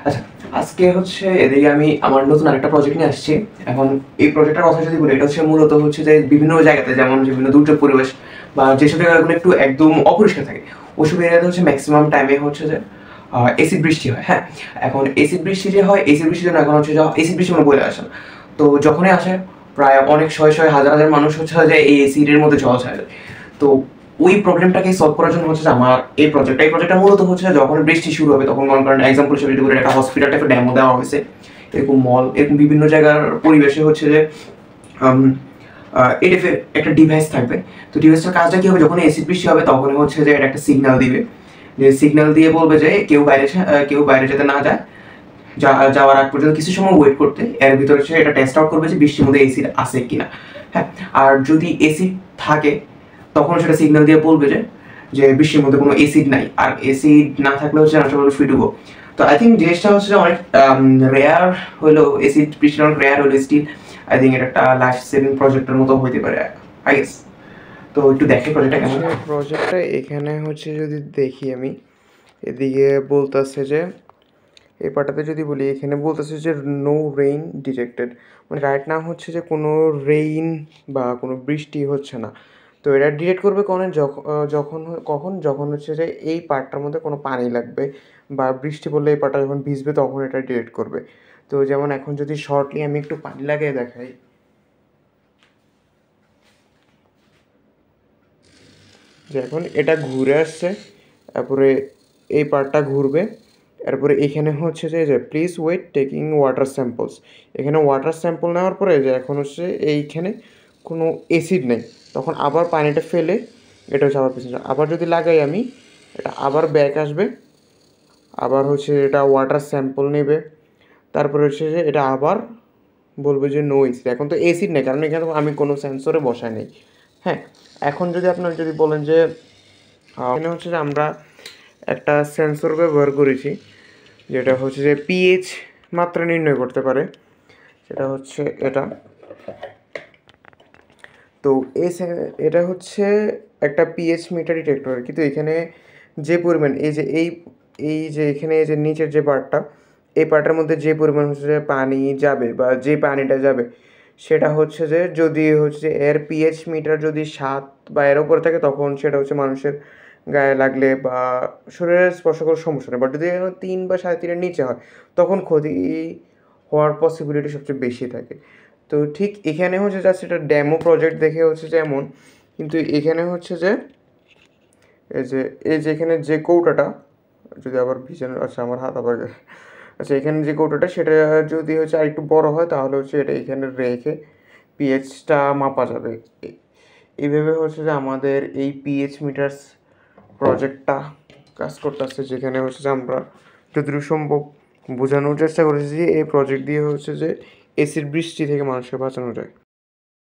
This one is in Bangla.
আচ্ছা, আজকে হচ্ছে এদিকে আমি আমার নতুন আরেকটা প্রজেক্ট নিয়ে আসছি। এখন এই প্রজেক্টটার কথা যদি বলি, এটা হচ্ছে মূলত হচ্ছে যে বিভিন্ন জায়গাতে, যেমন বিভিন্ন দুর্যোগ পরিবেশ বা যেসব জায়গাগুলো একটু একদম অপরিষ্কার থাকে, ওইসব এরিয়াতে হচ্ছে ম্যাক্সিমাম টাইমে হচ্ছে যে এসিড বৃষ্টি হয়। হ্যাঁ, এখন এসিড বৃষ্টি যে হয়, এসিড বৃষ্টির জন্য এখন হচ্ছে যে এসিড বৃষ্টি মানে বলে আসে না। তো যখনই আসে প্রায় অনেক শয়ে শয়ে হাজার হাজার মানুষ হচ্ছে যে এই এসিডের মধ্যে জল ছাড়ে। তো ওই প্রবলেমটাকে সলভ করার জন্য হচ্ছে আমার এই প্রজেক্টটা মূলত হচ্ছে যখন বৃষ্টি শুরু হবে তখন মনে করেন এক্সাম্পল হিসেবে যদি একটা হসপিটাল টাইপের ড্যামো দেওয়া হয়েছে, এরকম মল, এরকম বিভিন্ন জায়গার পরিবেশে হচ্ছে যে এটা একটা ডিভাইস থাকবে। তো ডিভাইসটার কাজটা কি হবে, যখন এসিড বৃষ্টি হবে তখন হচ্ছে যে এটা একটা সিগন্যাল দিবে, যে সিগন্যাল দিয়ে বলবে যে কেউ বাইরে যেতে না যায়, যাওয়ার আগ পর্যন্ত কিছু সময় ওয়েট করতে। এর ভিতরে হচ্ছে এটা টেস্ট আউট করবে যে বৃষ্টির মধ্যে এসিড আছে কিনা। হ্যাঁ, আর যদি এসিড থাকে তখন সেটা সিগন্যাল দিয়ে বলবে যে যে বৃষ্টির মধ্যে কোনো এসিড নাই, আর এসিড না থাকলে হচ্ছে আসলে ফ্রি টু গো। তো আই থিঙ্ক জিনিসটা হচ্ছে অনেক রেয়ার হলো, এসিড বৃষ্টি অনেক রেয়ার হলো, স্টিল আই থিঙ্ক এটা একটা লাইফ সেভিং প্রজেক্টের মতো হইতে পারে, আই গেস। তো একটু দেখি প্রজেক্টটা কেমন। প্রজেক্টটা এখানে হচ্ছে যদি দেখি আমি, এদিকে বলতেছে যে এই পার্টটাতে যদি বলি, এখানে বলতেছে যে নো রেইন ডিটেক্টেড, মানে রাইট নাও হচ্ছে যে কোনো রেইন বা কোনো বৃষ্টি হচ্ছে না। তো এটা ডিটেক্ট করবে যখন হচ্ছে যে এই পার্টটার মধ্যে কোনো পানি লাগবে বা বৃষ্টি পড়লে এই পার্টটা যখন ভিজবে তখন এটা ডিটেক্ট করবে। তো যেমন এখন যদি শর্টলি আমি একটু পানি লাগিয়ে দেখাই, যে এখন এটা ঘুরে আসছে, তারপরে এই পার্টটা ঘুরবে, তারপরে এখানে হচ্ছে যে please wait taking water samples, এখানে ওয়াটার স্যাম্পল নেওয়ার পরে যে এখন হচ্ছে এইখানে কোনো অ্যাসিড নেই, তখন আবার পানিটা ফেলে এটা হচ্ছে আবার পিছনে আবার যদি লাগাই আমি, এটা আবার ব্যাক আসবে, আবার হচ্ছে এটা ওয়াটার স্যাম্পল নেবে, তারপরে হচ্ছে যে এটা আবার বলবে যে নো অ্যাসিড। এখন তো অ্যাসিড নেই কারণ এখানে আমি কোনো সেন্সরে বসাই নেই। হ্যাঁ, এখন যদি আপনার যদি বলেন যে এখানে হচ্ছে যে আমরা একটা সেন্সর ব্যবহার করেছি, যেটা হচ্ছে যে পিএইচ মাত্রা নির্ণয় করতে পারে, সেটা হচ্ছে এটা। তো এটা হচ্ছে একটা পিএইচ মিটার ডিটেক্টর, কিন্তু এখানে যে পরিমাণ এই যে এখানে এই যে নিচের যে পার্টটা, এই পার্টের মধ্যে যে পরিমাণ হচ্ছে যে পানি যাবে বা যে পানিটা যাবে, সেটা হচ্ছে যে যদি হচ্ছে যে এর পিএইচ মিটার যদি 7 বা এর উপরে থাকে তখন সেটা হচ্ছে মানুষের গায়ে লাগলে বা শরীরে স্পর্শ করার সমস্যা নেই। বাট যদি 3 বা 3.5-এর নিচে হয় তখন ক্ষতি হওয়ার পসিবিলিটি সবচেয়ে বেশি থাকে। তো ঠিক এখানে হচ্ছে জাস্ট এটা ডেমো প্রজেক্ট দেখে হচ্ছে যে এমন, কিন্তু এখানে হচ্ছে যে এই যে এখানে যে কৌটাটা যদি আবার ভিজানো, আচ্ছা আমার হাত আবার আচ্ছা এখানে যে কৌটাটা সেটা যদি হচ্ছে আরেকটু বড় হয় তাহলে হচ্ছে এটা এখানে রেখে পিএইচটা মাপা যাবে। এইভাবে হচ্ছে যে আমাদের এই পিএইচ মিটারস প্রজেক্টটা কাজ করতেছে, যেখানে হচ্ছে যে আমরা যতটুকু সম্ভব বোঝানোর চেষ্টা করেছি যে এই প্রজেক্ট দিয়ে হচ্ছে যে এসিড বৃষ্টি থেকে মানুষকে বাঁচানো যায়।